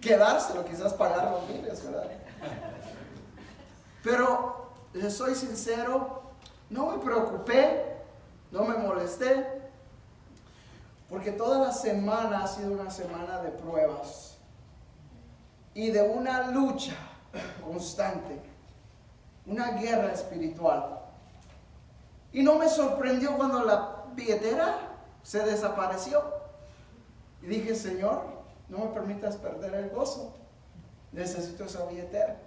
quedárselo, quizás pagar los biles, ¿verdad? Pero les soy sincero, no me preocupé, no me molesté, porque toda la semana ha sido una semana de pruebas y de una lucha constante, una guerra espiritual. Y no me sorprendió cuando la billetera se desapareció. Y dije, Señor, no me permitas perder el gozo. Necesito esa billetera.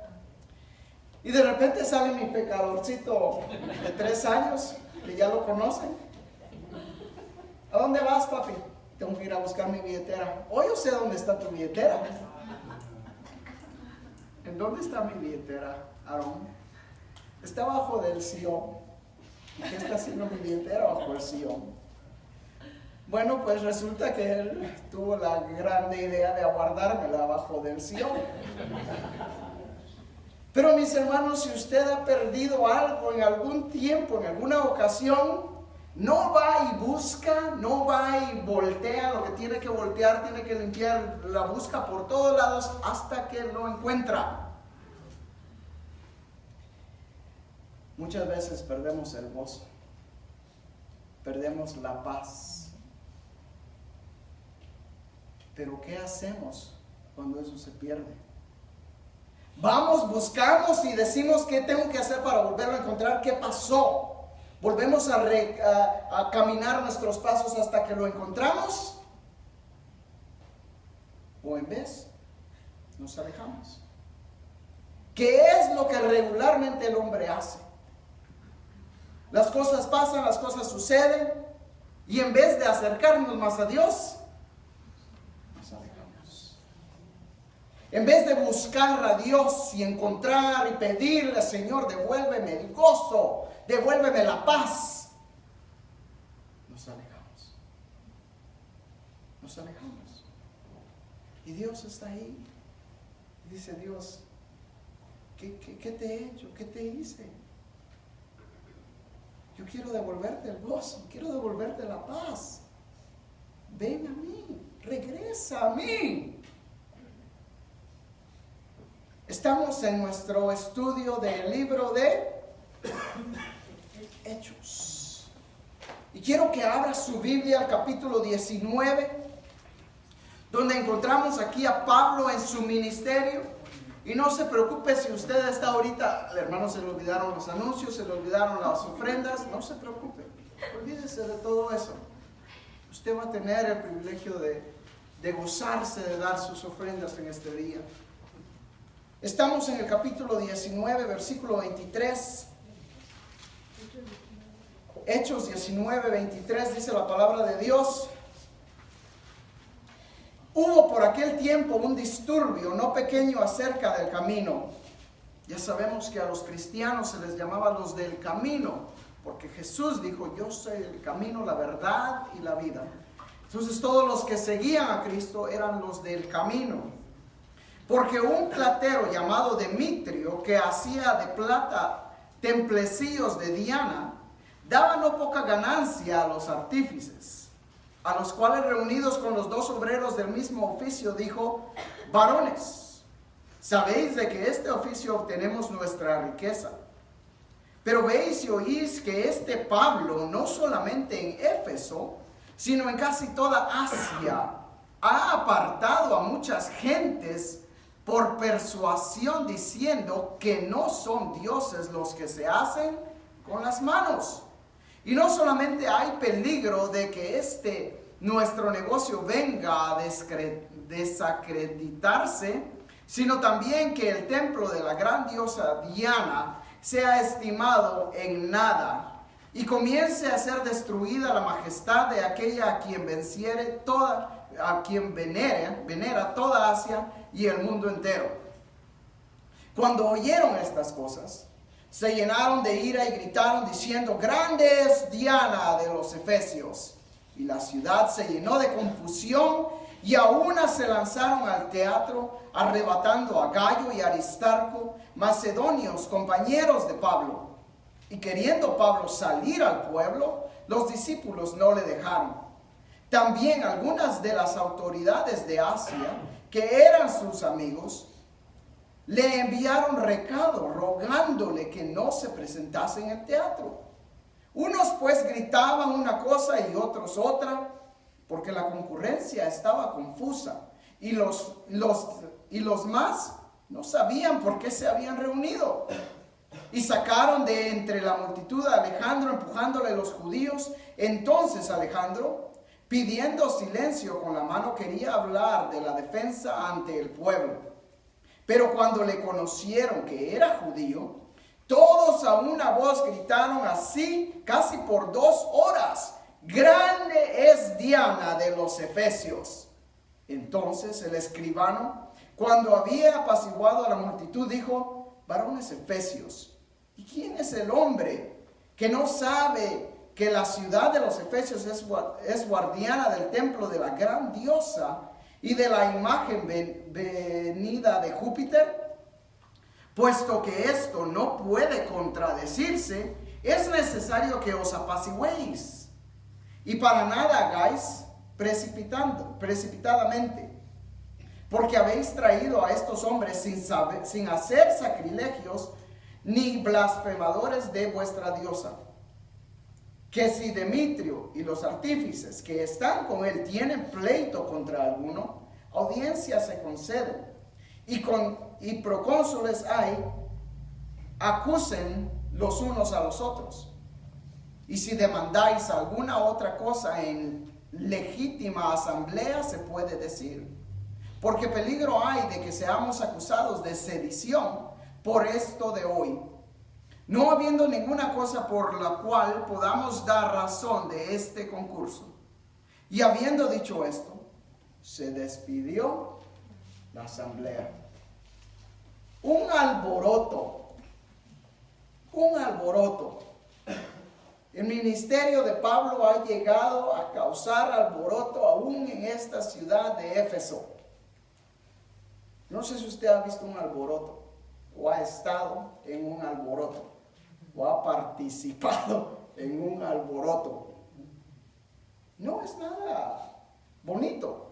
Y de repente sale mi pecadorcito de 3 años, que ya lo conocen. ¿A dónde vas, papi? Tengo que ir a buscar mi billetera. Hoy yo sé dónde está tu billetera. ¿En dónde está mi billetera, Aarón? Está abajo del sillón. ¿Qué está haciendo mi billetera bajo el sillón? Bueno, pues resulta que él tuvo la grande idea de aguardármela abajo del sillón. Pero mis hermanos, si usted ha perdido algo en algún tiempo, en alguna ocasión, no va y busca, no va y voltea lo que tiene que voltear, tiene que limpiar, la busca por todos lados hasta que lo encuentra. Muchas veces perdemos el gozo, perdemos la paz. Pero ¿qué hacemos cuando eso se pierde? Vamos, buscamos y decimos qué tengo que hacer para volverlo a encontrar, qué pasó. Volvemos a caminar nuestros pasos hasta que lo encontramos. O en vez, nos alejamos. ¿Qué es lo que regularmente el hombre hace? Las cosas pasan, las cosas suceden, y en vez de acercarnos más a Dios, nos alejamos. En vez de buscar a Dios y encontrar y pedirle, Señor, devuélveme el gozo, devuélveme la paz, nos alejamos. Nos alejamos. Y Dios está ahí. Y dice Dios, ¿qué te he hecho? ¿Qué te hice? Yo quiero devolverte el gozo, quiero devolverte la paz. Ven a mí, regresa a mí. Estamos en nuestro estudio del libro de Hechos. Y quiero que abra su Biblia al capítulo 19, donde encontramos aquí a Pablo en su ministerio. Y no se preocupe si usted está ahorita, al hermano se le olvidaron los anuncios, se le olvidaron las ofrendas, no se preocupe, olvídese de todo eso. Usted va a tener el privilegio de gozarse de dar sus ofrendas en este día. Estamos en el capítulo 19, versículo 23. Hechos 19, 23 dice la palabra de Dios. Hubo por aquel tiempo un disturbio no pequeño acerca del camino. Ya sabemos que a los cristianos se les llamaba los del camino, porque Jesús dijo, yo soy el camino, la verdad y la vida. Entonces todos los que seguían a Cristo eran los del camino. Porque un platero llamado Demetrio, que hacía de plata templecillos de Diana, daba no poca ganancia a los artífices. A los cuales, reunidos con los 2 obreros del mismo oficio, dijo, varones, sabéis de que este oficio obtenemos nuestra riqueza. Pero veis y oís que este Pablo, no solamente en Éfeso, sino en casi toda Asia, ha apartado a muchas gentes por persuasión, diciendo que no son dioses los que se hacen con las manos. Y no solamente hay peligro de que nuestro negocio venga a desacreditarse, sino también que el templo de la gran diosa Diana sea estimado en nada y comience a ser destruida la majestad de aquella a quien venera toda Asia y el mundo entero. Cuando oyeron estas cosas, se llenaron de ira y gritaron diciendo, grande es Diana de los Efesios. Y la ciudad se llenó de confusión y a una se lanzaron al teatro, arrebatando a Gayo y Aristarco, macedonios, compañeros de Pablo. Y queriendo Pablo salir al pueblo, los discípulos no le dejaron. También algunas de las autoridades de Asia, que eran sus amigos, le enviaron recado rogándole que no se presentase en el teatro. Unos pues gritaban una cosa y otros otra, porque la concurrencia estaba confusa, y los más no sabían por qué se habían reunido. Y sacaron de entre la multitud a Alejandro, empujándole los judíos. Entonces Alejandro, pidiendo silencio con la mano, quería hablar de la defensa ante el pueblo. Pero cuando le conocieron que era judío, todos a una voz gritaron así casi por 2 horas: grande es Diana de los Efesios. Entonces el escribano, cuando había apaciguado a la multitud, dijo: varones efesios, ¿y quién es el hombre que no sabe que la ciudad de los Efesios es guardiana del templo de la gran diosa y de la imagen venida de Júpiter? Puesto que esto no puede contradecirse, es necesario que os apaciguéis, y para nada hagáis precipitadamente, porque habéis traído a estos hombres sin hacer sacrilegios ni blasfemadores de vuestra diosa. Que si Demetrio y los artífices que están con él tienen pleito contra alguno, audiencia se concede, y procónsules hay, acusen los unos a los otros. Y si demandáis alguna otra cosa en legítima asamblea, se puede decir, porque peligro hay de que seamos acusados de sedición por esto de hoy, no habiendo ninguna cosa por la cual podamos dar razón de este concurso. Y habiendo dicho esto, se despidió la asamblea. Un alboroto. El ministerio de Pablo ha llegado a causar alboroto aún en esta ciudad de Éfeso. No sé si usted ha visto un alboroto, o ha estado en un alboroto, o ha participado en un alboroto. No es nada bonito.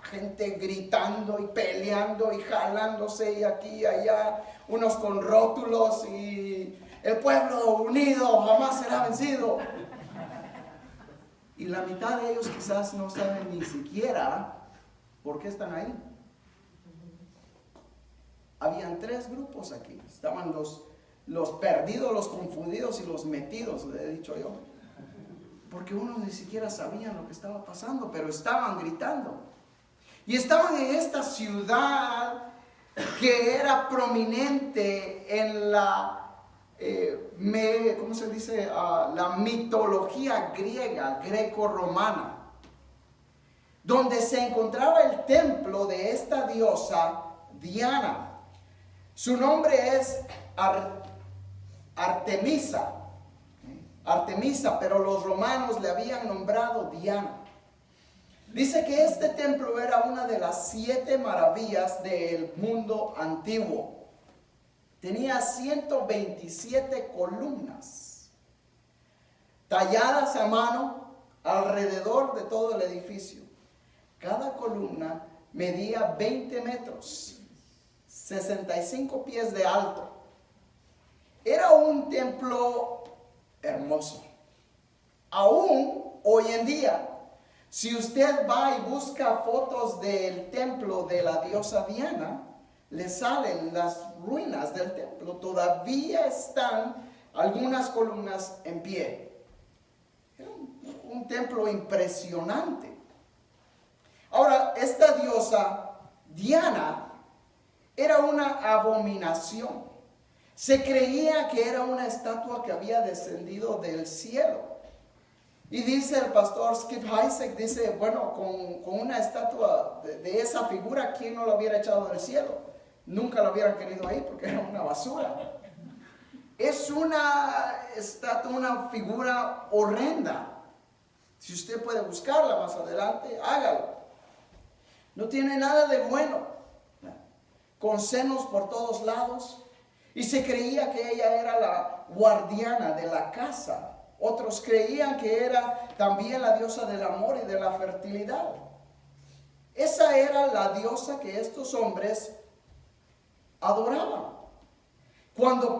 Gente gritando y peleando y jalándose y aquí y allá, unos con rótulos y el pueblo unido jamás será vencido. Y la mitad de ellos quizás no saben ni siquiera por qué están ahí. Habían 3 grupos aquí. Estaban los perdidos, los confundidos y los metidos, le he dicho yo. Porque unos ni siquiera sabían lo que estaba pasando, pero estaban gritando. Y estaban en esta ciudad que era prominente en la, ¿cómo se dice? La mitología griega, greco-romana, donde se encontraba el templo de esta diosa Diana. Su nombre es Artemisa, pero los romanos le habían nombrado Diana. Dice que este templo era una de las 7 maravillas del mundo antiguo. Tenía 127 columnas talladas a mano alrededor de todo el edificio. Cada columna medía 20 metros, 65 pies de alto. Era un templo hermoso. Aún hoy en día, si usted va y busca fotos del templo de la diosa Diana, le salen las ruinas del templo. Todavía están algunas columnas en pie. Era un templo impresionante. Ahora, esta diosa Diana era una abominación. Se creía que era una estatua que había descendido del cielo. Y dice el pastor Skip Heitzig, dice, bueno, con una estatua de esa figura, ¿quién no la hubiera echado del cielo? Nunca la hubieran querido ahí porque era una basura. Es una estatua, una figura horrenda. Si usted puede buscarla más adelante, hágalo. No tiene nada de bueno. Con senos por todos lados. Y se creía que ella era la guardiana de la casa Otros creían que era también la diosa del amor y de la fertilidad. Esa era la diosa que estos hombres adoraban. Cuando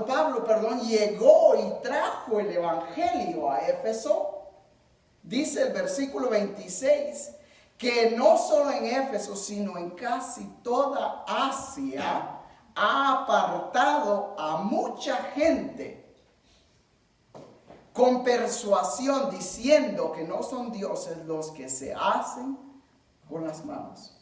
Pablo llegó y trajo el evangelio a Éfeso, dice el versículo 26, que no solo en Éfeso, sino en casi toda Asia, ha apartado a mucha gente con persuasión, diciendo que no son dioses los que se hacen con las manos.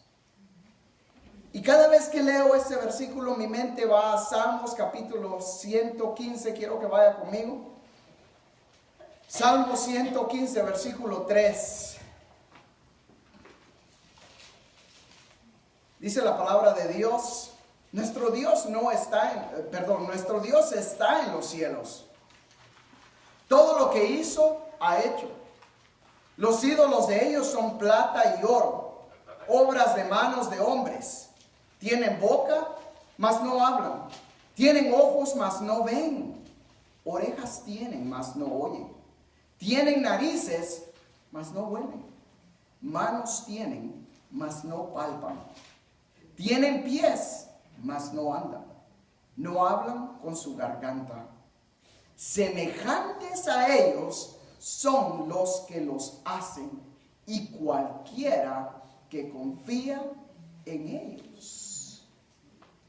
Y cada vez que leo ese versículo, mi mente va a Salmos capítulo 115. Quiero que vaya conmigo. Salmo 115, versículo 3. Dice la palabra de Dios: nuestro Dios nuestro Dios está en los cielos. Todo lo que hizo, ha hecho. Los ídolos de ellos son plata y oro, obras de manos de hombres. Tienen boca, mas no hablan. Tienen ojos, mas no ven. Orejas tienen, mas no oyen. Tienen narices, mas no huelen. Manos tienen, mas no palpan. Tienen pies, mas no andan. No hablan con su garganta. Semejantes a ellos son los que los hacen, y cualquiera que confía en ellos.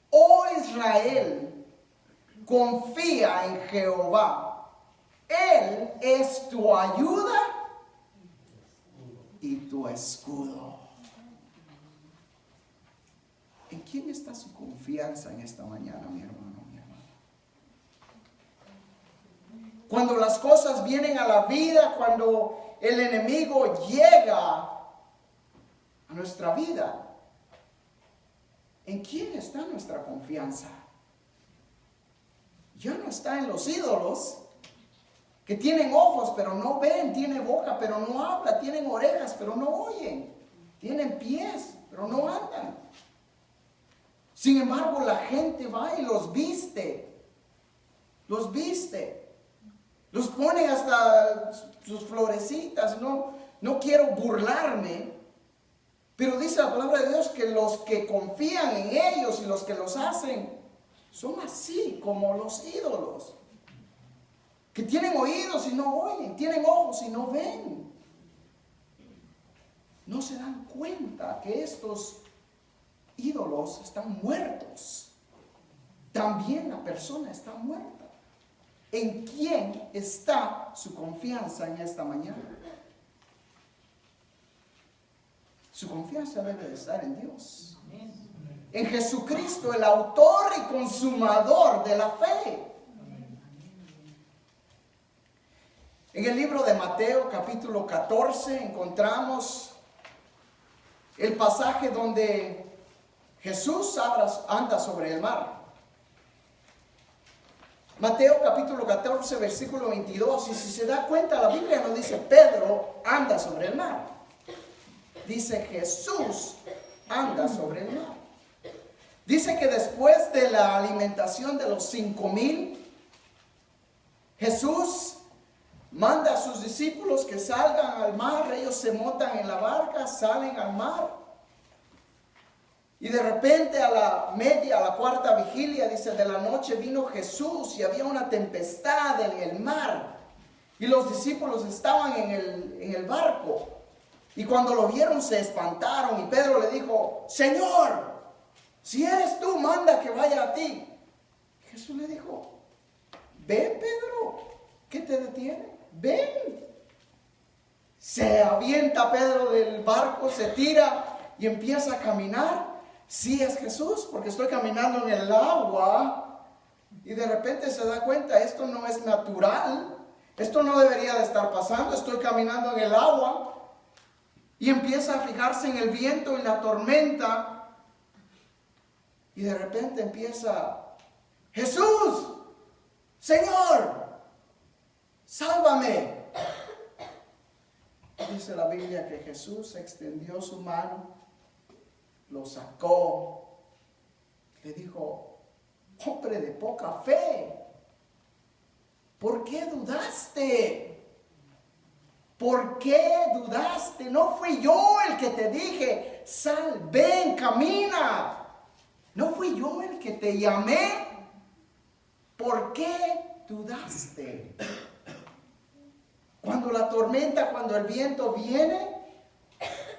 Oh Israel, confía en Jehová. Él es tu ayuda y tu escudo. ¿En quién está su confianza en esta mañana, mi hermano? Cuando las cosas vienen a la vida, cuando el enemigo llega a nuestra vida, ¿en quién está nuestra confianza? Ya no está en los ídolos, que tienen ojos pero no ven, tienen boca pero no hablan, tienen orejas pero no oyen, tienen pies pero no andan. Sin embargo, la gente va y los viste, los ponen hasta sus florecitas. No quiero burlarme, pero dice la palabra de Dios que los que confían en ellos y los que los hacen son así como los ídolos, que tienen oídos y no oyen, tienen ojos y no ven. No se dan cuenta que estos ídolos están muertos. También la persona está muerta. ¿En quién está su confianza en esta mañana? Su confianza debe de estar en Dios. En Jesucristo, el autor y consumador de la fe. En el libro de Mateo, capítulo 14, encontramos el pasaje donde Jesús anda sobre el mar. Mateo capítulo 14, versículo 22. Y si se da cuenta, la Biblia no dice Pedro anda sobre el mar. Dice Jesús anda sobre el mar. Dice que después de la alimentación de los 5,000, Jesús manda a sus discípulos que salgan al mar. Ellos se montan en la barca, salen al mar. Y de repente a la cuarta vigilia, dice, de la noche vino Jesús y había una tempestad en el mar. Y los discípulos estaban en el barco. Y cuando lo vieron se espantaron. Y Pedro le dijo: Señor, si eres tú, manda que vaya a ti. Y Jesús le dijo: ven, Pedro, ¿qué te detiene? Ven. Se avienta Pedro del barco, se tira y empieza a caminar. Sí, es Jesús, porque estoy caminando en el agua. Y de repente se da cuenta, esto no es natural, esto no debería de estar pasando, estoy caminando en el agua. Y empieza a fijarse en el viento y la tormenta. Y de repente empieza: Jesús, Señor, sálvame. Dice la Biblia que Jesús extendió su mano, lo sacó, le dijo: hombre de poca fe, ¿Por qué dudaste? ¿Por qué dudaste? No fui yo el que te dije, sal, ven, camina. No fui yo el que te llamé. ¿Por qué dudaste? Cuando la tormenta, cuando el viento viene,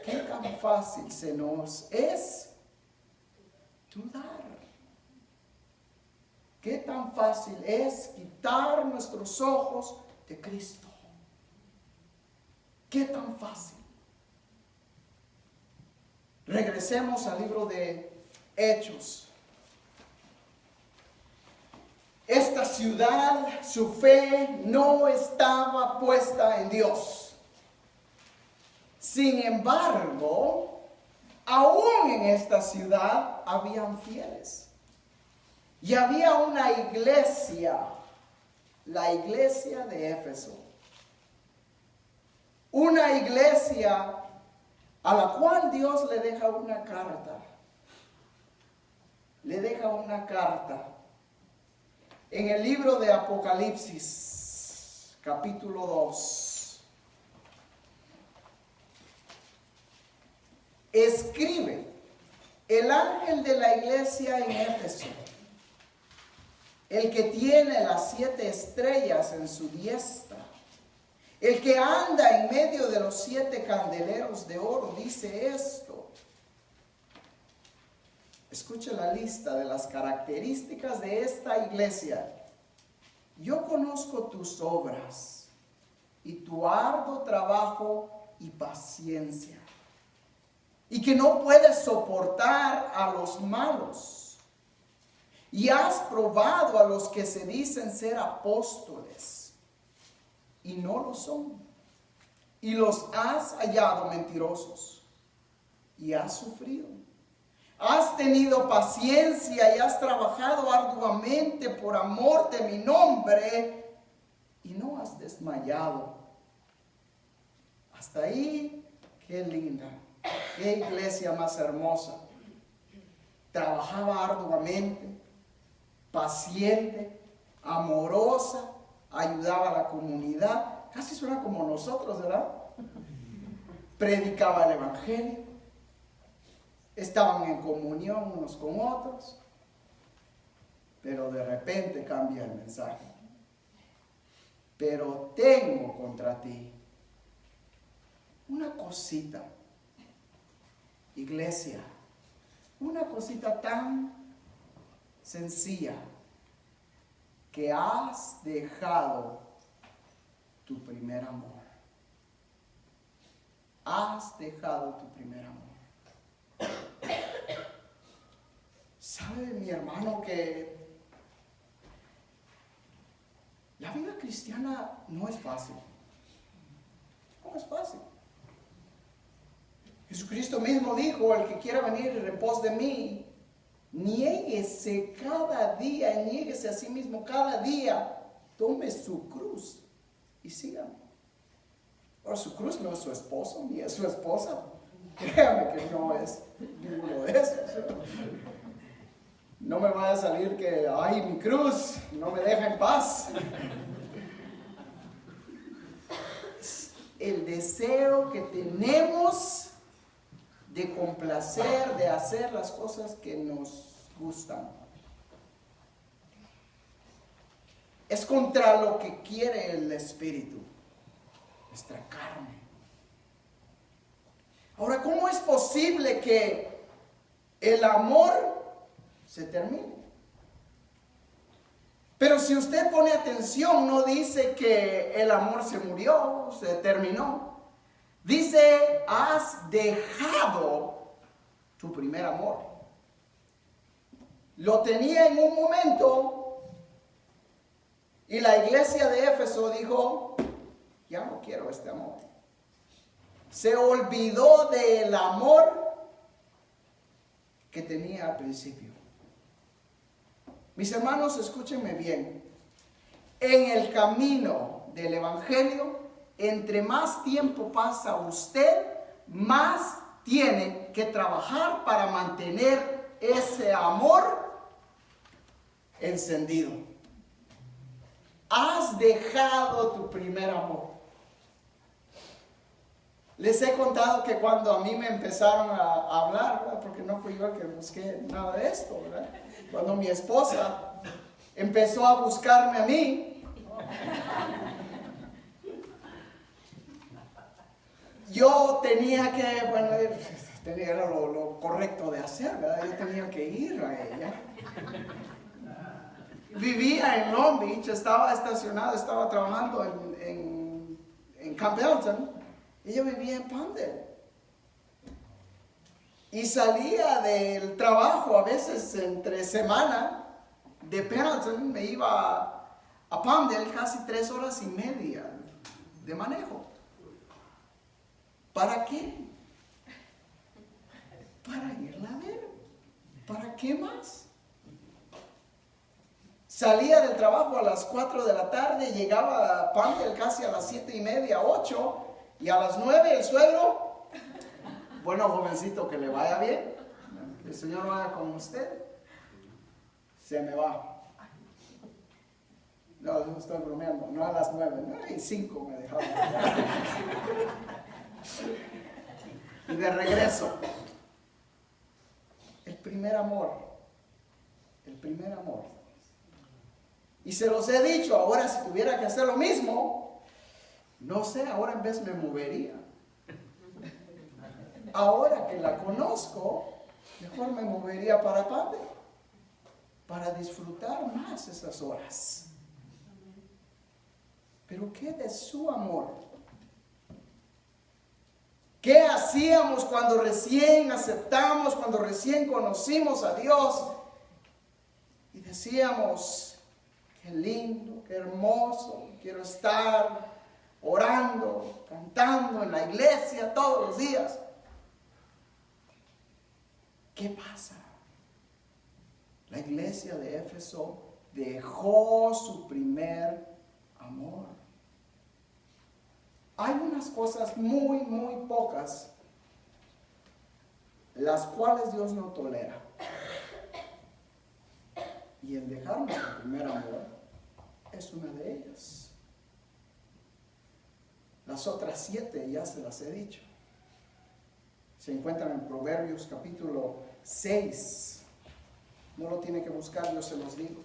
qué tan fácil se nos es dudar. Qué tan fácil es quitar nuestros ojos de Cristo. Qué tan fácil. Regresemos al libro de Hechos. Esta ciudad, su fe no estaba puesta en Dios. Sin embargo, aún en esta ciudad habían fieles. Y había una iglesia, la iglesia de Éfeso. Una iglesia a la cual Dios le deja una carta. Le deja una carta. En el libro de Apocalipsis, capítulo 2, escribe el ángel de la iglesia en Éfeso, el que tiene las 7 estrellas en su diestra, el que anda en medio de los 7 candeleros de oro, dice esto. Escuche la lista de las características de esta iglesia. Yo conozco tus obras y tu arduo trabajo y paciencia, y que no puedes soportar a los malos, y has probado a los que se dicen ser apóstoles y no lo son, y los has hallado mentirosos, y has sufrido. Has tenido paciencia y has trabajado arduamente por amor de mi nombre y no has desmayado. Hasta ahí, qué linda, qué iglesia más hermosa. Trabajaba arduamente, paciente, amorosa, ayudaba a la comunidad. Casi suena como nosotros, ¿verdad? Predicaba el evangelio. Estaban en comunión unos con otros, pero de repente cambia el mensaje. Pero tengo contra ti una cosita, iglesia, una cosita tan sencilla, que has dejado tu primer amor. Has dejado tu primer amor. ¿Sabe, mi hermano, que la vida cristiana no es fácil? No es fácil. Jesucristo mismo dijo, el que quiera venir en pos de mí, niéguese cada día, niéguese a sí mismo cada día, tome su cruz y sígame. Ahora, su cruz no es su esposo, ni es su esposa. Créame que no es ninguno de esos. No me vaya a salir que, ay, mi cruz no me deja en paz. El deseo que tenemos de complacer, de hacer las cosas que nos gustan. Es contra lo que quiere el Espíritu, nuestra carne. Ahora, ¿cómo es posible que el amor se termine? Pero si usted pone atención, no dice que el amor se murió, se terminó. Dice, has dejado tu primer amor. Lo tenía en un momento y la iglesia de Éfeso dijo, ya no quiero este amor. Se olvidó del amor que tenía al principio. Mis hermanos, escúchenme bien. En el camino del evangelio, entre más tiempo pasa usted, más tiene que trabajar para mantener ese amor encendido. has dejado tu primer amor. Les he contado que cuando a mí me empezaron a hablar, ¿verdad? Porque no fui yo el que busqué nada de esto, ¿verdad? Cuando mi esposa empezó a buscarme a mí, yo tenía que, bueno, era lo correcto de hacer, ¿verdad? Yo tenía que ir a ella. Vivía en Long Beach, estaba estacionado, estaba trabajando en Camp Elton. Ella vivía en Palmdale. Y salía del trabajo a veces entre semana de Pendleton, me iba a Palmdale casi 3 horas y media de manejo. ¿Para qué? Para irla a ver. ¿Para qué más? Salía del trabajo a las 4 de la tarde, llegaba a Palmdale casi a las 7:30, 8, y a las 9 el suegro, bueno, jovencito, que le vaya bien, que el Señor vaya con usted, se me va. No, no estoy bromeando, no a las 9, 9:05 me dejaba. Y de regreso, el primer amor. Y se los he dicho, ahora si tuviera que hacer lo mismo, no sé, ahora en vez me movería. Ahora que la conozco, mejor me movería para Padre, para disfrutar más esas horas. Pero ¿qué de su amor? ¿Qué hacíamos cuando recién aceptamos, cuando recién conocimos a Dios? Y decíamos, qué lindo, qué hermoso, quiero estar orando, cantando en la iglesia todos los días. ¿Qué pasa? La iglesia de Éfeso dejó su primer amor. Hay unas cosas muy, muy pocas, las cuales Dios no tolera. Y el dejar nuestro primer amor es una de ellas. Las otras 7 ya se las he dicho. Se encuentran en Proverbios capítulo 6. No lo tiene que buscar, yo se los digo.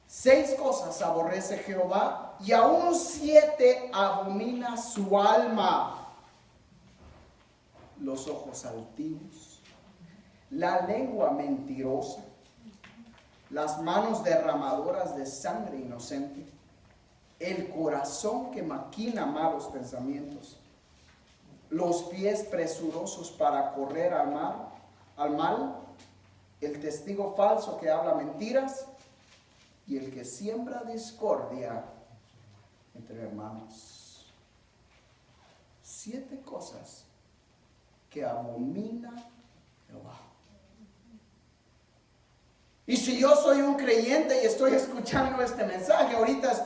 6 cosas aborrece Jehová y aún 7 abomina su alma: los ojos altivos, la lengua mentirosa, las manos derramadoras de sangre inocente, el corazón que maquina malos pensamientos, los pies presurosos para correr al mal, el testigo falso que habla mentiras y el que siembra discordia entre hermanos. 7 cosas que abomina Jehová. Y si yo soy un creyente y estoy escuchando este mensaje, ahorita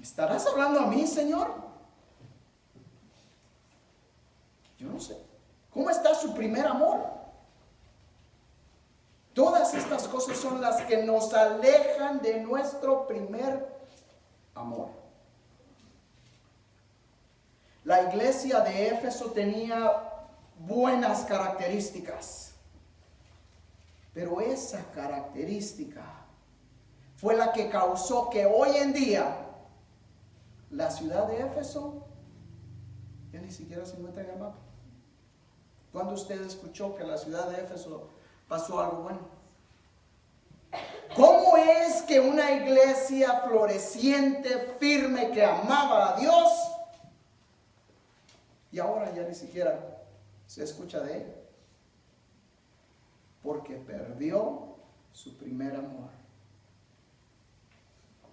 ¿estarás hablando a mí, Señor? Yo no sé. ¿Cómo está su primer amor? Todas estas cosas son las que nos alejan de nuestro primer amor. La iglesia de Éfeso tenía buenas características, pero esa característica fue la que causó que hoy en día la ciudad de Éfeso ya ni siquiera se encuentra en el mapa. ¿Cuándo usted escuchó que la ciudad de Éfeso pasó algo bueno? ¿Cómo es que una iglesia floreciente, firme, que amaba a Dios, y ahora ya ni siquiera se escucha de ella? Porque perdió su primer amor.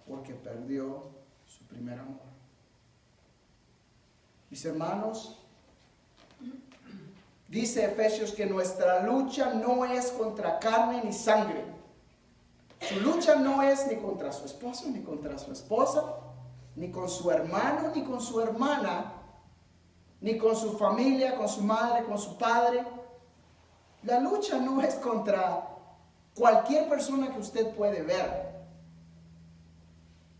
Porque perdió su primer amor. Mis hermanos, dice Efesios que nuestra lucha no es contra carne ni sangre. Su lucha no es ni contra su esposo, ni contra su esposa, ni con su hermano, ni con su hermana, ni con su familia, con su madre, con su padre. La lucha no es contra Cualquier persona que usted puede ver,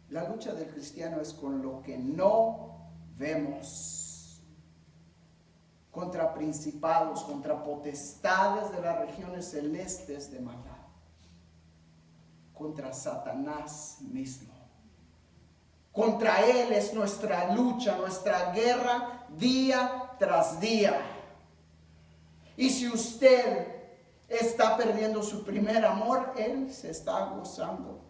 la lucha del cristiano es con lo que no vemos. Contra principados, contra potestades de las regiones celestes de maldad. Contra Satanás mismo. Contra él es nuestra lucha, nuestra guerra día tras día. Y si usted está perdiendo su primer amor, él se está gozando.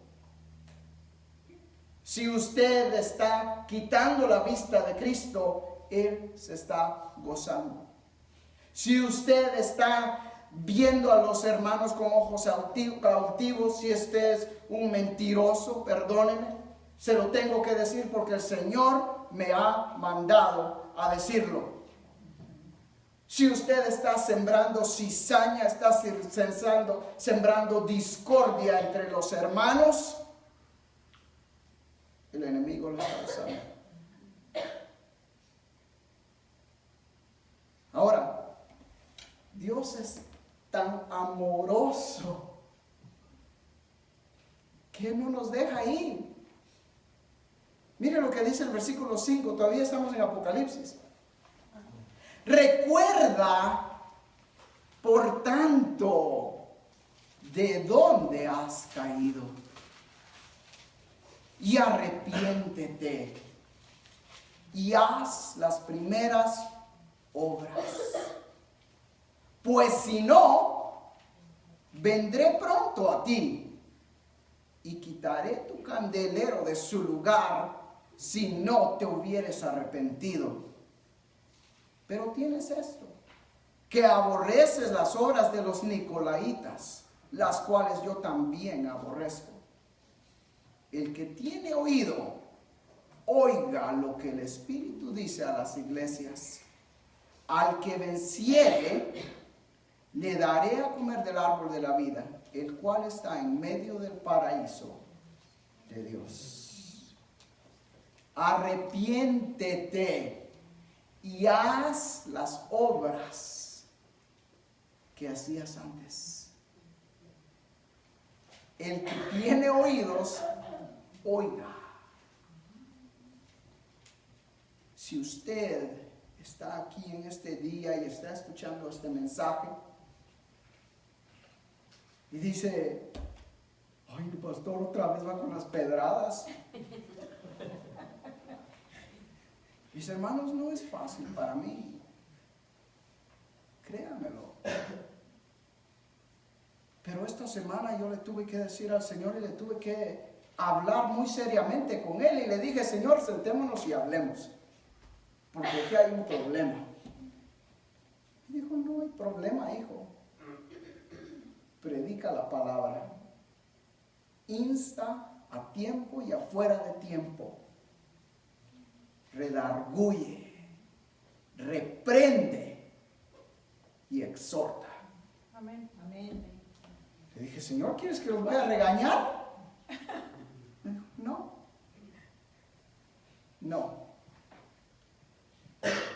Si usted está quitando la vista de Cristo, él se está gozando. Si usted está viendo a los hermanos con ojos cautivos, si usted es un mentiroso, perdóneme, se lo tengo que decir porque el Señor me ha mandado a decirlo. Si usted está sembrando cizaña, está sembrando discordia entre los hermanos, el enemigo lo está usando. Ahora, Dios es tan amoroso que no nos deja ir. Mire lo que dice el versículo 5, todavía estamos en Apocalipsis. Recuerda, por tanto, de dónde has caído y arrepiéntete y haz las primeras obras. Pues si no, vendré pronto a ti y quitaré tu candelero de su lugar si no te hubieres arrepentido. Pero tienes esto, que aborreces las obras de los nicolaitas, las cuales yo también aborrezco. El que tiene oído, oiga lo que el Espíritu dice a las iglesias. Al que venciere, le daré a comer del árbol de la vida, el cual está en medio del paraíso de Dios. Arrepiéntete y haz las obras que hacías antes. El que tiene oídos, oiga. Si usted está aquí en este día y está escuchando este mensaje y dice, ay, el pastor otra vez va con las pedradas. Mis hermanos, no es fácil para mí. Créanmelo. Pero esta semana yo le tuve que decir al Señor y le tuve que hablar muy seriamente con Él. Y le dije, Señor, sentémonos y hablemos. Porque aquí hay un problema. Y dijo, no hay problema, hijo. Predica la palabra. Insta a tiempo y afuera de tiempo. Redarguye, reprende y exhorta. Amén. Amén. Le dije, Señor, ¿quieres que los vaya a regañar? Me dijo, no. No.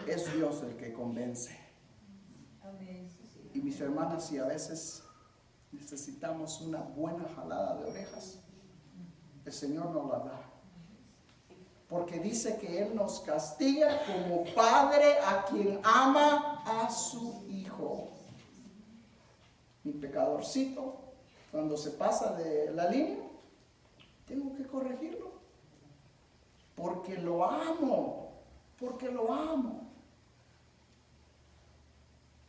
Es Dios el que convence. Amén. Y mis hermanas, si a veces necesitamos una buena jalada de orejas, el Señor nos la da. Porque dice que Él nos castiga como padre a quien ama a su hijo. Mi pecadorcito, cuando se pasa de la línea, tengo que corregirlo. Porque lo amo. Porque lo amo.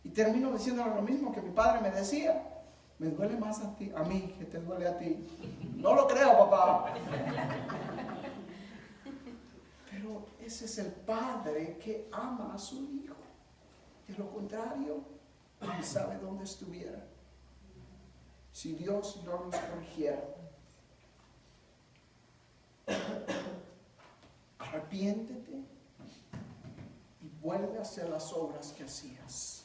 Y termino diciéndole lo mismo que mi padre me decía. Me duele más a ti, a mí, que te duele a ti. No lo creo, papá. Pero ese es el padre que ama a su hijo. De lo contrario, él sabe dónde estuviera. Si Dios no nos corrigiera. Arrepiéntete y vuelve a hacer las obras que hacías.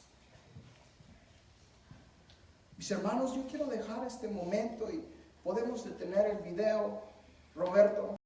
Mis hermanos, yo quiero dejar este momento y podemos detener el video, Roberto.